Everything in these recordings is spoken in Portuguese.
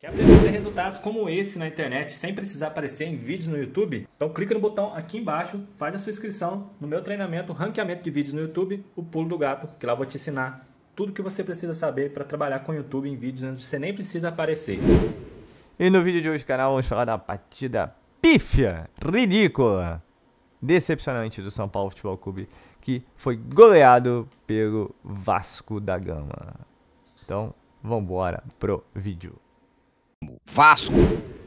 Quer aprender a ter resultados como esse na internet sem precisar aparecer em vídeos no YouTube? Então clica no botão aqui embaixo, faz a sua inscrição no meu treinamento Ranqueamento de Vídeos no YouTube, o Pulo do Gato, que lá eu vou te ensinar tudo que você precisa saber para trabalhar com o YouTube em vídeos onde você nem precisa aparecer. E no vídeo de hoje do canal vamos falar da partida pífia, ridícula, decepcionante do São Paulo Futebol Clube, que foi goleado pelo Vasco da Gama. Então, vambora pro vídeo. Vasco,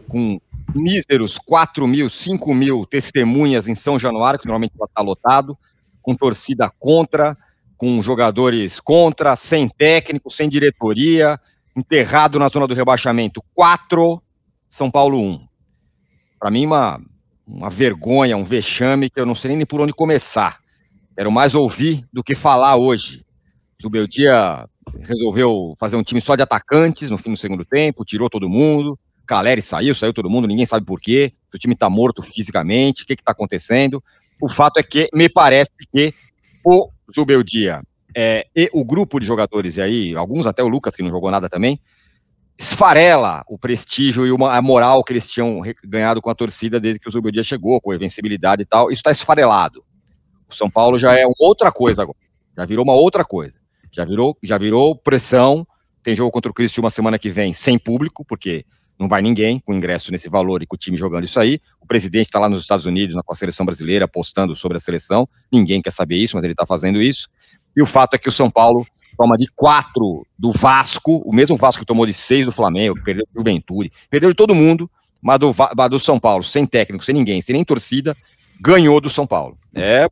com míseros 4 mil, 5 mil testemunhas em São Januário, que normalmente está lotado, com torcida contra, com jogadores contra, sem técnico, sem diretoria, enterrado na zona do rebaixamento 4, São Paulo 1. Para mim, uma vergonha, um vexame, que eu não sei nem por onde começar. Quero mais ouvir do que falar hoje. O Zubeldia resolveu fazer um time só de atacantes no fim do segundo tempo, tirou todo mundo, Caleri saiu todo mundo, ninguém sabe por quê, o time tá morto fisicamente, o que tá acontecendo? O fato é que me parece que o Zubeldia e o grupo de jogadores, e aí alguns até o Lucas, que não jogou nada também, esfarela o prestígio e a moral que eles tinham ganhado com a torcida desde que o Zubeldia chegou, com a invencibilidade e tal. Isso tá esfarelado. O São Paulo já é outra coisa agora, já virou uma outra coisa. Já virou pressão. Tem jogo contra o Cristiúma semana que vem sem público, porque não vai ninguém com ingresso nesse valor e com o time jogando isso aí. O presidente está lá nos Estados Unidos, com a seleção brasileira, postando sobre a seleção. Ninguém quer saber isso, mas ele está fazendo isso. E o fato é que o São Paulo toma de 4 do Vasco, o mesmo Vasco que tomou de 6 do Flamengo, que perdeu do Juventude, perdeu de todo mundo, mas do São Paulo, sem técnico, sem ninguém, sem nem torcida, ganhou do São Paulo.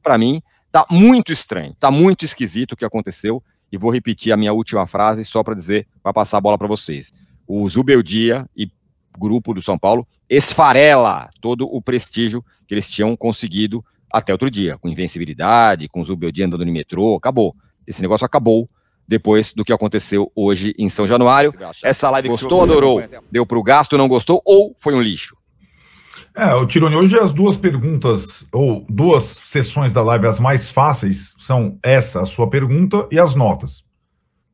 Para mim, tá muito estranho, tá muito esquisito o que aconteceu. E vou repetir a minha última frase só para dizer, para passar a bola para vocês. O Zubeldia e grupo do São Paulo esfarela todo o prestígio que eles tinham conseguido até outro dia, com invencibilidade, com o Zubeldia andando no metrô, acabou. Esse negócio acabou depois do que aconteceu hoje em São Januário. Essa live gostou, adorou, deu pro gasto, não gostou ou foi um lixo? O Tironi, hoje as duas perguntas, ou duas sessões da live, as mais fáceis, são essa, a sua pergunta, e as notas.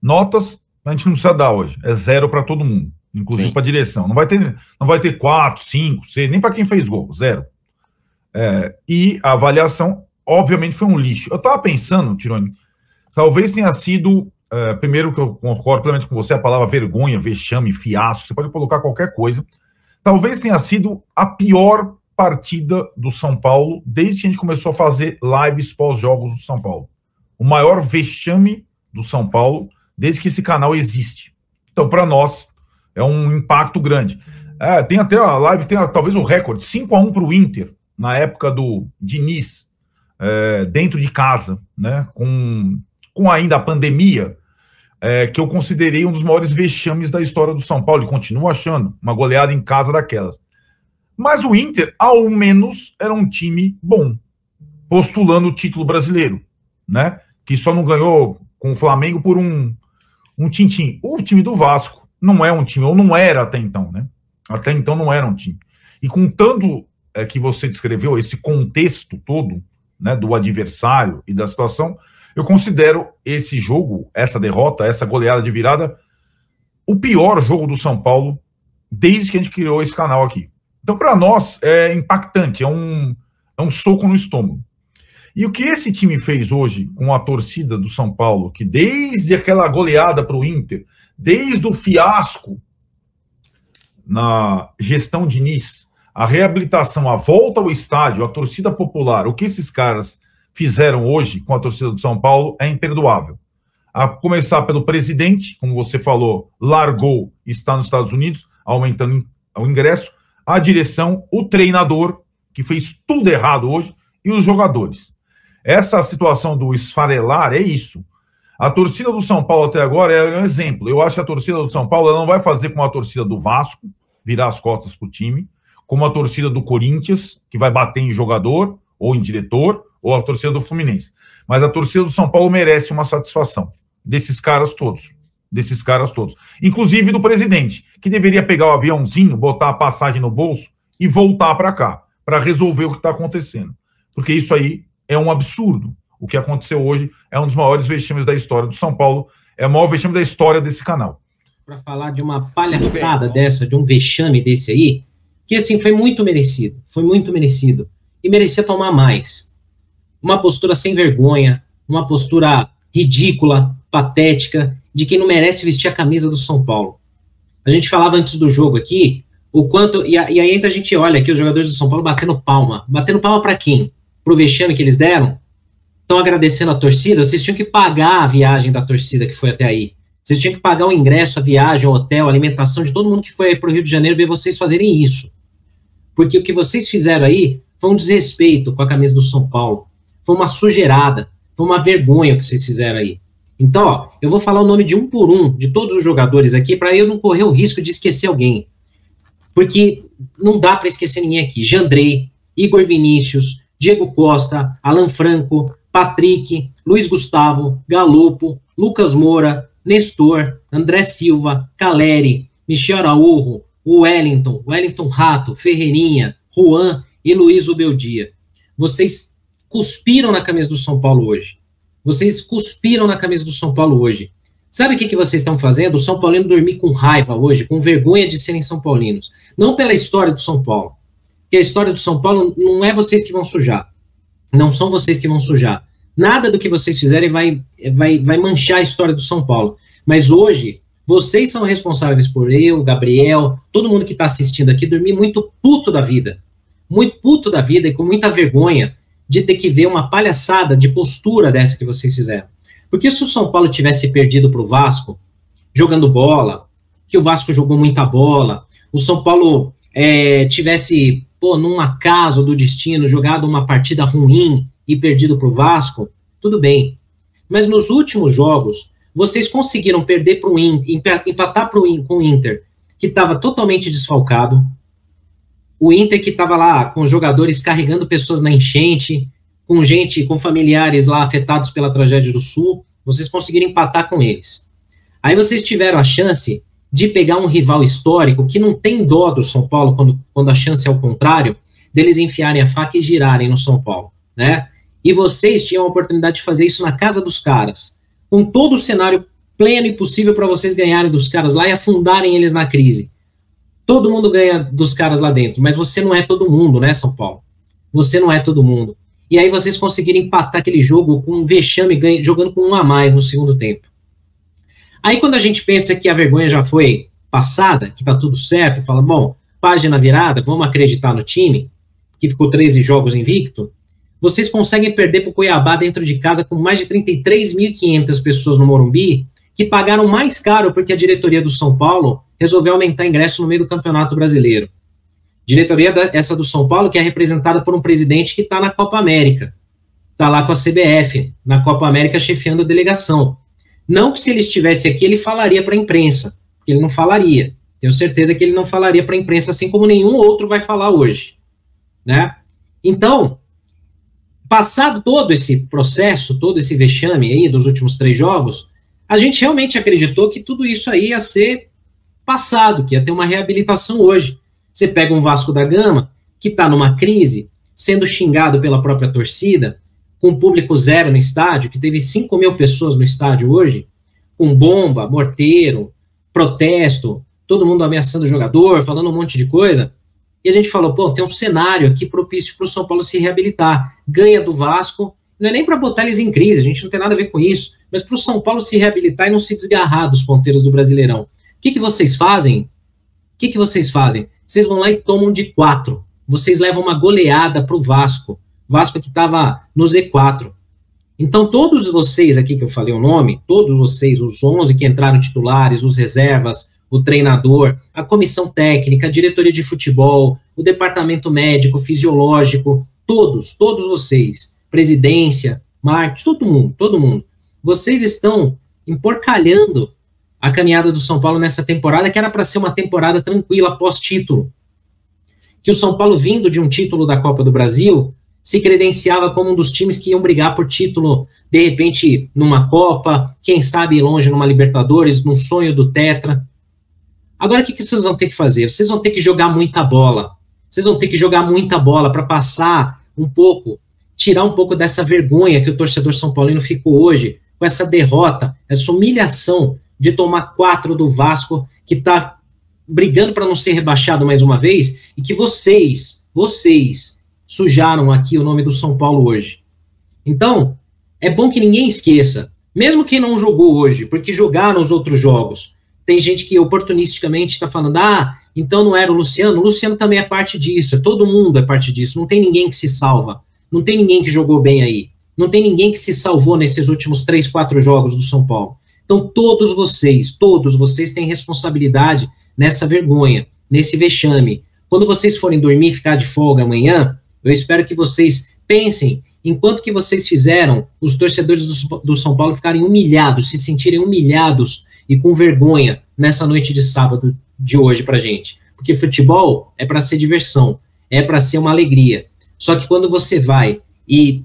Notas, a gente não precisa dar hoje, é 0 para todo mundo, inclusive para a direção. Não vai ter 4, 5, 6, nem para quem fez gol, 0. E a avaliação, obviamente, foi um lixo. Eu estava pensando, Tironi, talvez tenha sido, primeiro que eu concordo plenamente com você, a palavra vergonha, vexame, fiasco, você pode colocar qualquer coisa. Talvez tenha sido a pior partida do São Paulo desde que a gente começou a fazer lives pós-jogos do São Paulo. O maior vexame do São Paulo desde que esse canal existe. Então, para nós, é um impacto grande. Tem até a live, tem talvez o recorde, 5-1 para o Inter, na época do Diniz, dentro de casa, né, com ainda a pandemia, que eu considerei um dos maiores vexames da história do São Paulo, e continuo achando uma goleada em casa daquelas. Mas o Inter, ao menos, era um time bom, postulando o título brasileiro, né? Que só não ganhou com o Flamengo por um tintim. O time do Vasco não é um time, ou não era até então, né? Até então não era um time. E com tanto que você descreveu, esse contexto todo, né, do adversário e da situação, eu considero esse jogo, essa derrota, essa goleada de virada, o pior jogo do São Paulo desde que a gente criou esse canal aqui. Então, para nós, é impactante, é um soco no estômago. E o que esse time fez hoje com a torcida do São Paulo, que desde aquela goleada para o Inter, desde o fiasco na gestão Diniz, a reabilitação, a volta ao estádio, a torcida popular, o que esses caras fizeram hoje com a torcida do São Paulo é imperdoável. A começar pelo presidente, como você falou, largou, está nos Estados Unidos, aumentando o ingresso, a direção, o treinador, que fez tudo errado hoje, e os jogadores. Essa situação do esfarelar é isso. A torcida do São Paulo até agora é um exemplo. Eu acho que a torcida do São Paulo ela não vai fazer como a torcida do Vasco, virar as costas para o time, como a torcida do Corinthians, que vai bater em jogador ou em diretor, ou a torcida do Fluminense. Mas a torcida do São Paulo merece uma satisfação desses caras todos. Inclusive do presidente, que deveria pegar o aviãozinho, botar a passagem no bolso e voltar para cá, para resolver o que está acontecendo. Porque isso aí é um absurdo. O que aconteceu hoje é um dos maiores vexames da história do São Paulo, é o maior vexame da história desse canal. para falar de uma palhaçada dessa, de um vexame desse aí, que assim foi muito merecido, e merecia tomar mais. Uma postura sem vergonha, uma postura ridícula, patética, de quem não merece vestir a camisa do São Paulo. A gente falava antes do jogo aqui, o quanto, e aí ainda a gente olha aqui os jogadores do São Paulo batendo palma para quem? Pro vexame que eles deram? Estão agradecendo a torcida? Vocês tinham que pagar a viagem da torcida que foi até aí. Vocês tinham que pagar o ingresso, a viagem, o hotel, a alimentação de todo mundo que foi aí para o Rio de Janeiro ver vocês fazerem isso. Porque o que vocês fizeram aí foi um desrespeito com a camisa do São Paulo. Foi uma sujeirada. Foi uma vergonha o que vocês fizeram aí. Então, ó, eu vou falar o nome de um por um, de todos os jogadores aqui, para eu não correr o risco de esquecer alguém. Porque não dá para esquecer ninguém aqui. Jandrei, Igor Vinícius, Diego Costa, Alan Franco, Patrick, Luiz Gustavo, Galopo, Lucas Moura, Nestor, André Silva, Caleri, Michel Araújo, Wellington Rato, Ferreirinha, Juan e Luiz Ubeldia. Vocês cuspiram na camisa do São Paulo hoje. Sabe o que vocês estão fazendo? O São Paulino dormir com raiva hoje, com vergonha de serem São Paulinos. Não pela história do São Paulo. Porque a história do São Paulo não é vocês que vão sujar. Não são vocês que vão sujar. Nada do que vocês fizerem vai manchar a história do São Paulo. Mas hoje, vocês são responsáveis por eu, Gabriel, todo mundo que está assistindo aqui, dormir muito puto da vida. Muito puto da vida e com muita vergonha de ter que ver uma palhaçada de postura dessa que vocês fizeram. Porque se o São Paulo tivesse perdido para o Vasco, jogando bola, que o Vasco jogou muita bola, o São Paulo tivesse, num acaso do destino, jogado uma partida ruim e perdido para o Vasco, tudo bem. Mas nos últimos jogos, vocês conseguiram perder para o Inter, empatar com o Inter, que estava totalmente desfalcado, o Inter que estava lá com os jogadores carregando pessoas na enchente, com familiares lá afetados pela tragédia do Sul, vocês conseguiram empatar com eles. Aí vocês tiveram a chance de pegar um rival histórico que não tem dó do São Paulo, quando a chance é o contrário, deles enfiarem a faca e girarem no São Paulo, né? E vocês tinham a oportunidade de fazer isso na casa dos caras, com todo o cenário pleno e possível para vocês ganharem dos caras lá e afundarem eles na crise. Todo mundo ganha dos caras lá dentro, mas você não é todo mundo, né, São Paulo? Você não é todo mundo. E aí vocês conseguiram empatar aquele jogo com um vexame, jogando com um a mais no segundo tempo. Aí quando a gente pensa que a vergonha já foi passada, que tá tudo certo, fala, bom, página virada, vamos acreditar no time, que ficou 13 jogos invicto, vocês conseguem perder para o Cuiabá dentro de casa com mais de 33.500 pessoas no Morumbi, que pagaram mais caro porque a diretoria do São Paulo resolveu aumentar ingresso no meio do Campeonato Brasileiro. Diretoria essa do São Paulo que é representada por um presidente que está na Copa América. Está lá com a CBF, na Copa América, chefiando a delegação. Não que se ele estivesse aqui, ele falaria para a imprensa. Ele não falaria. Tenho certeza que ele não falaria para a imprensa, assim como nenhum outro vai falar hoje. Né? Então, passado todo esse processo, todo esse vexame aí dos últimos 3 jogos, a gente realmente acreditou que tudo isso aí ia ser passado, que ia ter uma reabilitação hoje. Você pega um Vasco da Gama, que está numa crise, sendo xingado pela própria torcida, com público zero no estádio, que teve 5 mil pessoas no estádio hoje, com bomba, morteiro, protesto, todo mundo ameaçando o jogador, falando um monte de coisa, e a gente falou, tem um cenário aqui propício para o São Paulo se reabilitar. Ganha do Vasco, não é nem para botar eles em crise, a gente não tem nada a ver com isso, mas para o São Paulo se reabilitar e não se desgarrar dos ponteiros do Brasileirão. O que vocês fazem? Vocês vão lá e tomam de 4. Vocês levam uma goleada para o Vasco. Vasco que estava no Z4. Então, todos vocês aqui que eu falei o nome, todos vocês, os 11 que entraram titulares, os reservas, o treinador, a comissão técnica, a diretoria de futebol, o departamento médico, fisiológico, todos vocês, presidência, marketing, todo mundo. Vocês estão emporcalhando a caminhada do São Paulo nessa temporada, que era para ser uma temporada tranquila pós-título. Que o São Paulo, vindo de um título da Copa do Brasil, se credenciava como um dos times que iam brigar por título, de repente, numa Copa, quem sabe longe numa Libertadores, num sonho do Tetra. Agora, o que vocês vão ter que fazer? Vocês vão ter que jogar muita bola. Vocês vão ter que jogar muita bola para passar um pouco, tirar um pouco dessa vergonha que o torcedor São Paulino ficou hoje, com essa derrota, essa humilhação de tomar 4 do Vasco, que está brigando para não ser rebaixado mais uma vez, e que vocês sujaram aqui o nome do São Paulo hoje. Então, é bom que ninguém esqueça, mesmo quem não jogou hoje, porque jogaram os outros jogos. Tem gente que oportunisticamente está falando, então não era o Luciano. O Luciano também é parte disso, todo mundo é parte disso. Não tem ninguém que se salva, não tem ninguém que jogou bem aí, não tem ninguém que se salvou nesses últimos 3, 4 jogos do São Paulo. Então todos vocês têm responsabilidade nessa vergonha, nesse vexame. Quando vocês forem dormir e ficar de folga amanhã, eu espero que vocês pensem enquanto que vocês fizeram os torcedores do São Paulo ficarem humilhados, se sentirem humilhados e com vergonha nessa noite de sábado de hoje pra gente. Porque futebol é para ser diversão, é para ser uma alegria. Só que quando você vai e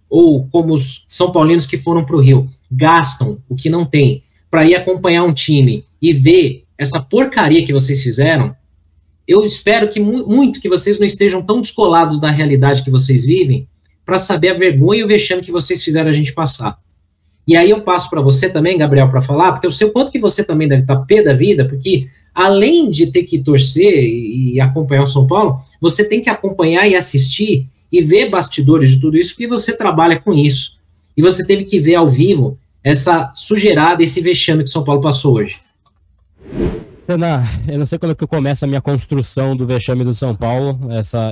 ou como os São Paulinos que foram pro Rio, gastam o que não tem para ir acompanhar um time e ver essa porcaria que vocês fizeram, eu espero que muito que vocês não estejam tão descolados da realidade que vocês vivem para saber a vergonha e o vexame que vocês fizeram a gente passar. E aí eu passo para você também, Gabriel, para falar, porque eu sei o quanto que você também deve estar pé da vida, porque além de ter que torcer e acompanhar o São Paulo, você tem que acompanhar e assistir e ver bastidores de tudo isso, porque você trabalha com isso. E você teve que ver ao vivo essa sujeirada, esse vexame que o São Paulo passou hoje. Renan, eu não sei quando que começa a minha construção do vexame do São Paulo,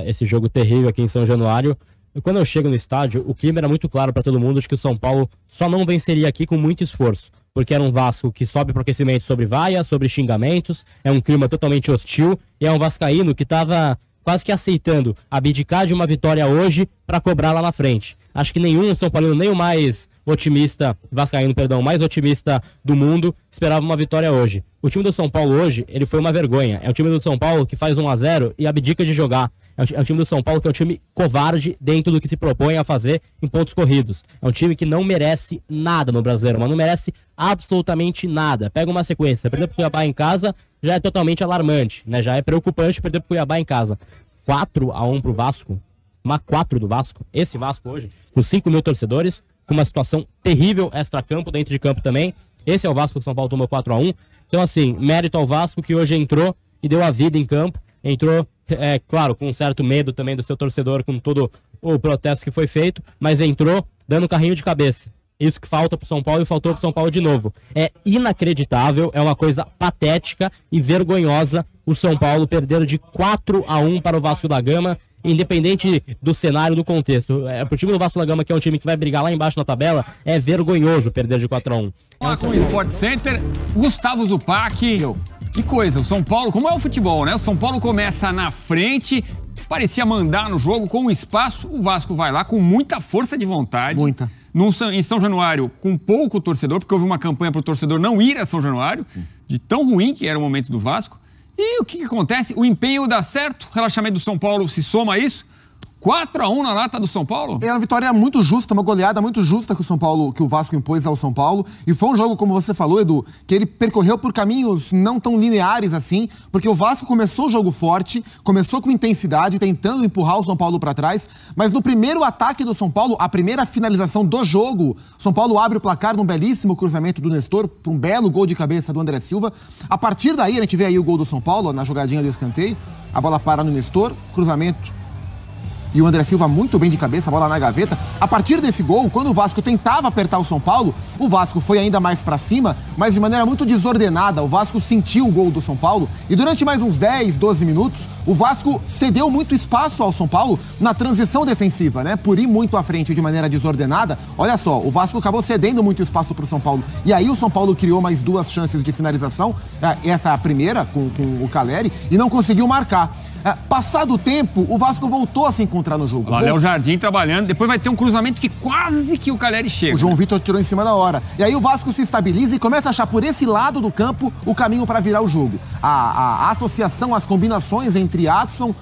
esse jogo terrível aqui em São Januário. E quando eu chego no estádio, o clima era muito claro para todo mundo de que o São Paulo só não venceria aqui com muito esforço, porque era um Vasco que sobe para o aquecimento sobre vaia, sobre xingamentos, é um clima totalmente hostil, e é um vascaíno que estava quase que aceitando abdicar de uma vitória hoje para cobrar lá na frente. Acho que nenhum São Paulino, nem o mais otimista, vascaíno, perdão, mais otimista do mundo, esperava uma vitória hoje. O time do São Paulo hoje, ele foi uma vergonha. É o time do São Paulo que faz 1-0 e abdica de jogar. É o time do São Paulo que é um time covarde dentro do que se propõe a fazer em pontos corridos. É um time que não merece nada no Brasileiro, mas não merece absolutamente nada. Pega uma sequência, perder pro Cuiabá em casa já é totalmente alarmante, né? Já é preocupante perder pro Cuiabá em casa. 4-1 pro Vasco, uma 4 do Vasco. Esse Vasco hoje, com 5 mil torcedores, com uma situação terrível extra-campo, dentro de campo também. Esse é o Vasco que o São Paulo tomou 4-1. Então, assim, mérito ao Vasco que hoje entrou e deu a vida em campo. Entrou, claro, com um certo medo também do seu torcedor, com todo o protesto que foi feito, mas entrou dando carrinho de cabeça. Isso que falta pro São Paulo e faltou pro São Paulo de novo. É inacreditável, é uma coisa patética e vergonhosa o São Paulo perder de 4-1 para o Vasco da Gama, independente do cenário, do contexto. Pro time do Vasco da Gama, que é um time que vai brigar lá embaixo na tabela, é vergonhoso perder de 4-1. Lá com o Sport Center, Gustavo Zupac. Que coisa, o São Paulo, como é o futebol, né? O São Paulo começa na frente, parecia mandar no jogo com o espaço, o Vasco vai lá com muita força de vontade. Muita. Em São Januário, com pouco torcedor, porque houve uma campanha para o torcedor não ir a São Januário, de tão ruim que era o momento do Vasco. E o que acontece? O empenho dá certo, o relaxamento do São Paulo se soma a isso. 4-1 na lata do São Paulo? É uma vitória muito justa, uma goleada muito justa que o Vasco impôs ao São Paulo. E foi um jogo, como você falou, Edu, que ele percorreu por caminhos não tão lineares assim, porque o Vasco começou o jogo forte, começou com intensidade, tentando empurrar o São Paulo para trás, mas no primeiro ataque do São Paulo, a primeira finalização do jogo, São Paulo abre o placar num belíssimo cruzamento do Nestor, para um belo gol de cabeça do André Silva. A partir daí, a gente vê aí o gol do São Paulo, na jogadinha do escanteio, a bola para no Nestor, cruzamento. E o André Silva muito bem de cabeça, a bola na gaveta. A partir desse gol, quando o Vasco tentava apertar o São Paulo, o Vasco foi ainda mais pra cima, mas de maneira muito desordenada. O Vasco sentiu o gol do São Paulo e durante mais uns 10, 12 minutos, o Vasco cedeu muito espaço ao São Paulo na transição defensiva, né? Por ir muito à frente de maneira desordenada. Olha só, o Vasco acabou cedendo muito espaço pro São Paulo. E aí o São Paulo criou mais 2 chances de finalização, essa é a primeira com o Caleri, e não conseguiu marcar. Passado o tempo, o Vasco voltou a se encontrar no jogo. Lá, Léo Jardim trabalhando, depois vai ter um cruzamento que quase que o Caleri chega. O João Vitor tirou em cima da hora. E aí o Vasco se estabiliza e começa a achar por esse lado do campo o caminho para virar o jogo. A associação, as combinações entre Adson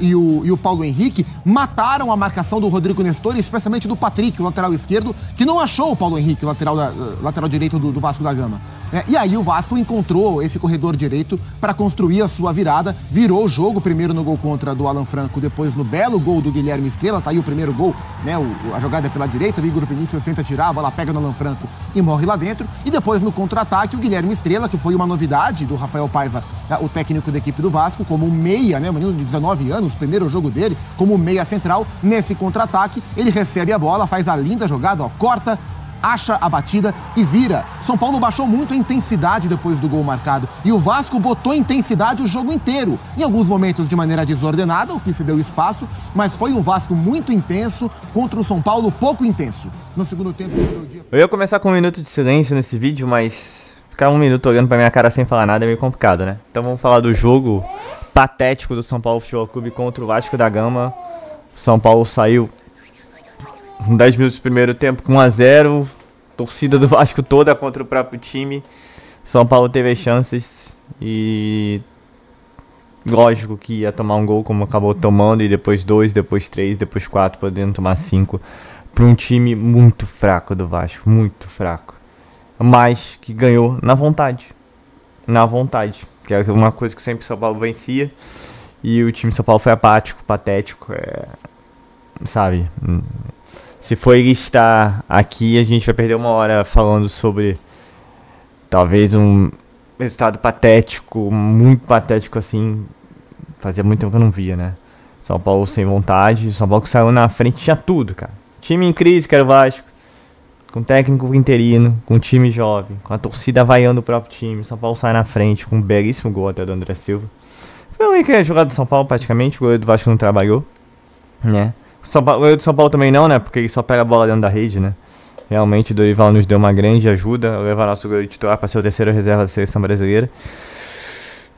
e o Paulo Henrique mataram a marcação do Rodrigo Nestor, especialmente do Patrick, o lateral esquerdo, que não achou o Paulo Henrique, o lateral direito do Vasco da Gama. E aí o Vasco encontrou esse corredor direito para construir a sua virada, virou o jogo, primeiro no gol contra do Alan Franco, depois no belo gol do do Guilherme Estrela, tá aí o primeiro gol, né? A jogada é pela direita, o Igor Vinícius tenta tirar, a bola pega no Alan Franco e morre lá dentro. E depois no contra-ataque, o Guilherme Estrela, que foi uma novidade do Rafael Paiva, o técnico da equipe do Vasco, como meia, né? Um menino de 19 anos, primeiro jogo dele, como meia central. Nesse contra-ataque, ele recebe a bola, faz a linda jogada, ó, corta, acha a batida e vira. São Paulo baixou muito a intensidade depois do gol marcado e o Vasco botou intensidade o jogo inteiro. Em alguns momentos de maneira desordenada, o que se deu espaço, mas foi um Vasco muito intenso contra o São Paulo pouco intenso. No segundo tempo... Eu ia começar com um minuto de silêncio nesse vídeo, mas ficar um minuto olhando pra minha cara sem falar nada é meio complicado, né? Então vamos falar do jogo patético do São Paulo Futebol Clube contra o Vasco da Gama. O São Paulo saiu 10 minutos do primeiro tempo com 1 a 0, torcida do Vasco toda contra o próprio time. São Paulo teve as chances e lógico que ia tomar um gol como acabou tomando, e depois 2, depois 3, depois 4, podendo tomar 5, para um time muito fraco do Vasco, muito fraco, mas que ganhou na vontade, que é uma coisa que sempre o São Paulo vencia, e o time de São Paulo foi apático, patético, sabe? Se for ele estar aqui, a gente vai perder uma hora falando sobre talvez um resultado patético, muito patético assim. Fazia muito tempo que eu não via, né? São Paulo sem vontade, São Paulo que saiu na frente, tinha tudo, cara. Time em crise, que era o Vasco, com técnico interino, com time jovem, com a torcida vaiando o próprio time. São Paulo sai na frente, com um belíssimo gol até do André Silva. Foi o único jogado do São Paulo praticamente, o goleiro do Vasco não trabalhou, né? O goleiro do São Paulo também não, né? Porque ele só pega a bola dentro da rede, né? Realmente o Dorival nos deu uma grande ajuda a levar nosso goleiro titular para ser o terceiro reserva da seleção brasileira.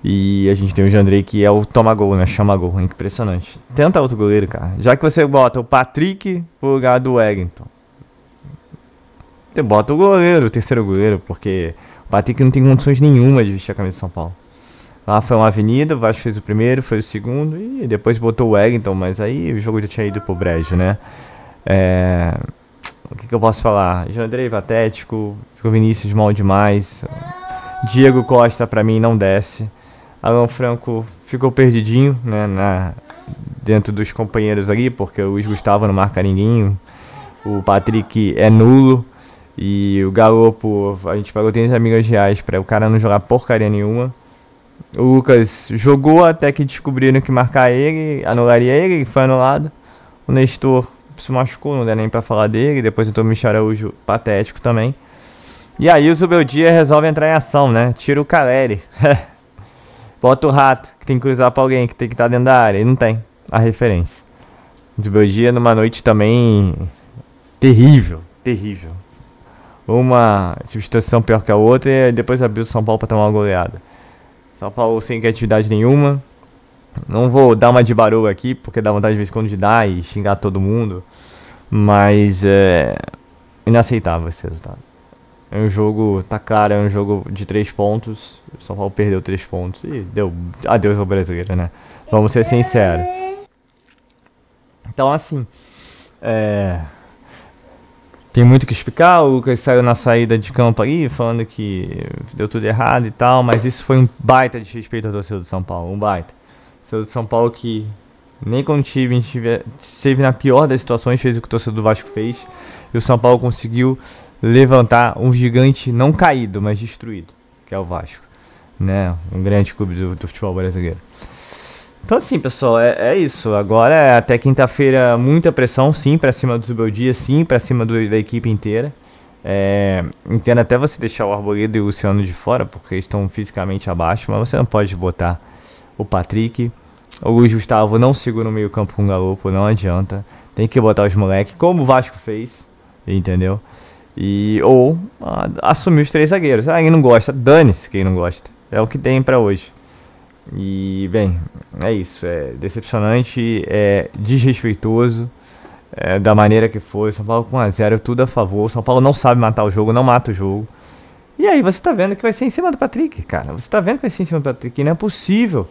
E a gente tem o Jandrei, que é o toma-gol, né? Chama-gol. É impressionante. Tenta outro goleiro, cara. Já que você bota o Patrick pro lugar do Wellington, você bota o goleiro, o terceiro goleiro, porque o Patrick não tem condições nenhuma de vestir a camisa de São Paulo. Lá foi uma avenida, o Vasco fez o primeiro, foi o segundo e depois botou o Wellington, mas aí o jogo já tinha ido pro brejo, né? O que eu posso falar? Jandrei patético, ficou Vinícius mal demais, Diego Costa pra mim não desce, Alan Franco ficou perdidinho, né, dentro dos companheiros ali, porque o Luiz Gustavo não marca ninguém, o Patrick é nulo e o Galopo, a gente pagou 30 milhões de reais pra o cara não jogar porcaria nenhuma. O Lucas jogou até que descobriram que marcar ele, anularia ele, foi anulado. O Nestor se machucou, não dá nem pra falar dele. Depois entrou o Michel Araújo, patético também. E aí o Zubeldia resolve entrar em ação, né? Tira o Caleri. Bota o Rato, que tem que cruzar pra alguém, que tem que estar dentro da área. E não tem a referência. O Zubeldia numa noite também terrível, terrível. Uma substituição pior que a outra e depois abriu o São Paulo pra tomar uma goleada. São Paulo sem criatividade nenhuma. Não vou dar uma de barulho aqui, porque dá vontade de vez em quando de dar e xingar todo mundo. Mas é inaceitável esse resultado. É um jogo, tá claro, é um jogo de 3 pontos. O São Paulo perdeu 3 pontos e deu adeus ao brasileiro, né? Vamos ser sinceros. Então assim, tem muito que explicar. O Lucas saiu na saída de campo aí, falando que deu tudo errado e tal, mas isso foi um baita de respeito ao torcedor do São Paulo, um baita. O torcedor do São Paulo que nem quando esteve na pior das situações fez o que o torcedor do Vasco fez, e o São Paulo conseguiu levantar um gigante não caído, mas destruído, que é o Vasco, né? Um grande clube do futebol brasileiro. Então assim, pessoal, é isso. Agora até quinta-feira muita pressão, sim, pra cima do Zubeldia, sim, pra cima da equipe inteira. Entendo até você deixar o Arboleda e o Luciano de fora, porque eles estão fisicamente abaixo, mas você não pode botar o Patrick. O Luiz Gustavo não segura no meio campo com o Galopo, não adianta. Tem que botar os moleques, como o Vasco fez, entendeu? Ou assumir os 3 zagueiros. Quem não gosta, dane-se quem não gosta. É o que tem pra hoje. E, bem, é isso. É decepcionante, é desrespeitoso, da maneira que foi. São Paulo com 1 a 0, tudo a favor. São Paulo não sabe matar o jogo, não mata o jogo. E aí você tá vendo que vai ser em cima do Patrick, cara. Você tá vendo que vai ser em cima do Patrick. Não é possível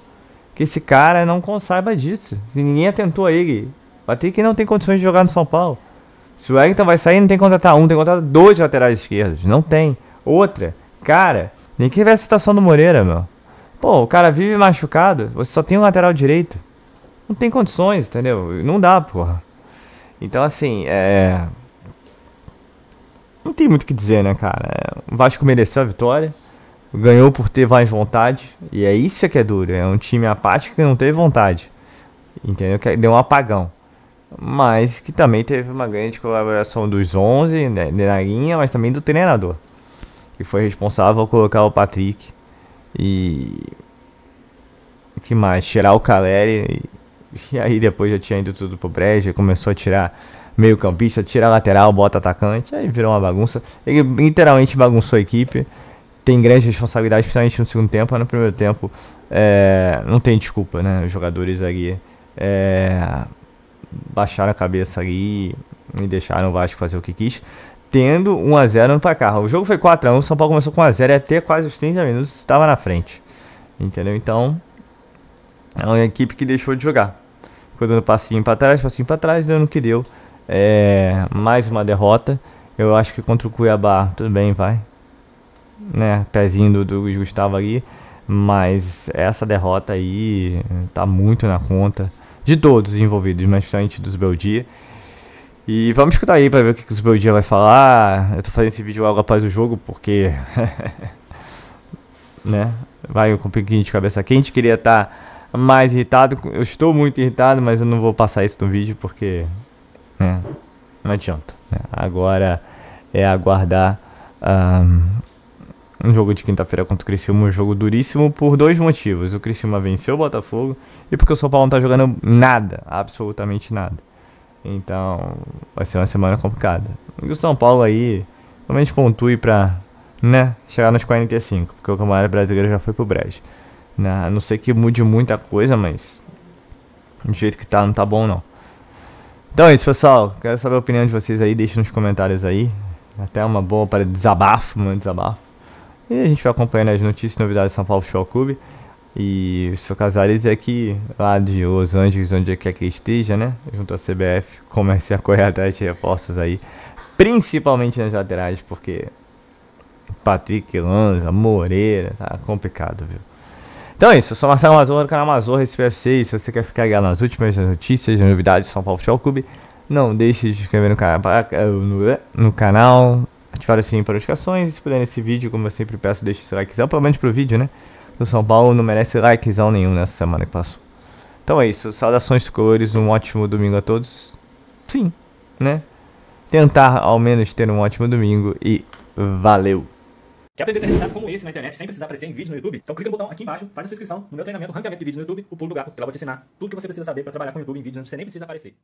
que esse cara não saiba disso. Se ninguém atentou a ele. O Patrick não tem condições de jogar no São Paulo. Se o Wellington vai sair, não tem que contratar tem que contratar 2 laterais esquerdos. Não tem. Outra, cara, nem que ver a situação do Moreira, meu. Pô, o cara vive machucado, você só tem um lateral direito. não tem condições, entendeu? Não dá, porra. Então, assim, não tem muito o que dizer, né, cara? O Vasco mereceu a vitória, ganhou por ter mais vontade, e é isso que é duro. É um time apático que não teve vontade, entendeu? Que deu um apagão. Mas que também teve uma grande colaboração dos 11, né, na linha, mas também do treinador, que foi responsável por colocar o Patrick e... o que mais? Tirar o Caleri. E aí depois já tinha ido tudo pro brejo, começou a tirar meio campista, tira lateral, bota atacante, aí virou uma bagunça. Ele literalmente bagunçou a equipe. Tem grande responsabilidade, principalmente no segundo tempo, mas no primeiro tempo não tem desculpa, né? Os jogadores ali baixaram a cabeça ali e deixaram o Vasco fazer o que quis, tendo 1-0 no placar. O jogo foi 4-1, o São Paulo começou com 1-0 e até quase os 30 minutos estava na frente, entendeu? Então é uma equipe que deixou de jogar, foi dando passinho pra trás, dando o que deu. Mais uma derrota. Eu acho que contra o Cuiabá, tudo bem, vai, né, pezinho do Luiz Gustavo ali, mas essa derrota aí tá muito na conta de todos os envolvidos, mas principalmente dos Beldia. E vamos escutar aí pra ver o que os Beldia vai falar. Eu tô fazendo esse vídeo logo após o jogo porque né, vai com um pouquinho de cabeça quente. Queria estar mais irritado, eu estou muito irritado, mas eu não vou passar isso no vídeo porque não adianta, né? Agora é aguardar um jogo de quinta-feira contra o Criciúma, um jogo duríssimo por dois motivos. O Criciúma venceu o Botafogo e porque o São Paulo não tá jogando nada, absolutamente nada. Então vai ser uma semana complicada. E o São Paulo aí realmente pontue pra, né, chegar nos 45, porque o Campeonato Brasileiro já foi pro brejo. A não ser que mude muita coisa, mas do jeito que tá, não tá bom não. Então é isso, pessoal. Quero saber a opinião de vocês aí, deixe nos comentários aí. Até uma boa para desabafo, E a gente vai acompanhando as notícias e novidades do São Paulo Futebol Clube. E o seu Casares é aqui, lá de Los Angeles, onde quer que esteja, né? Junto à CBF, comece a correr atrás de reforços aí. Principalmente nas laterais, porque Patrick, Lanza, Moreira, tá complicado, viu? Então é isso, eu sou Marcelo Mazorra do canal Mazorra SPFC. E se você quer ficar ligado nas últimas notícias e novidades do São Paulo Futebol Clube, não deixe de se inscrever no canal, ativar o sininho para notificações. E se puder nesse vídeo, como eu sempre peço, deixe seu likezão, pelo menos pro vídeo, né? O São Paulo não merece likezão nenhum nessa semana que passou. Então é isso, saudações tricolores, um ótimo domingo a todos. Sim, né? Tentar ao menos ter um ótimo domingo e valeu! Quer aprender resultados como esse na internet sem precisar aparecer em vídeos no YouTube? Então clica no botão aqui embaixo, faz a sua inscrição no meu treinamento Ranqueamento de Vídeos no YouTube, o Pulo do Gato, que lá eu vou te ensinar tudo que você precisa saber para trabalhar com o YouTube em vídeos onde você nem precisa aparecer.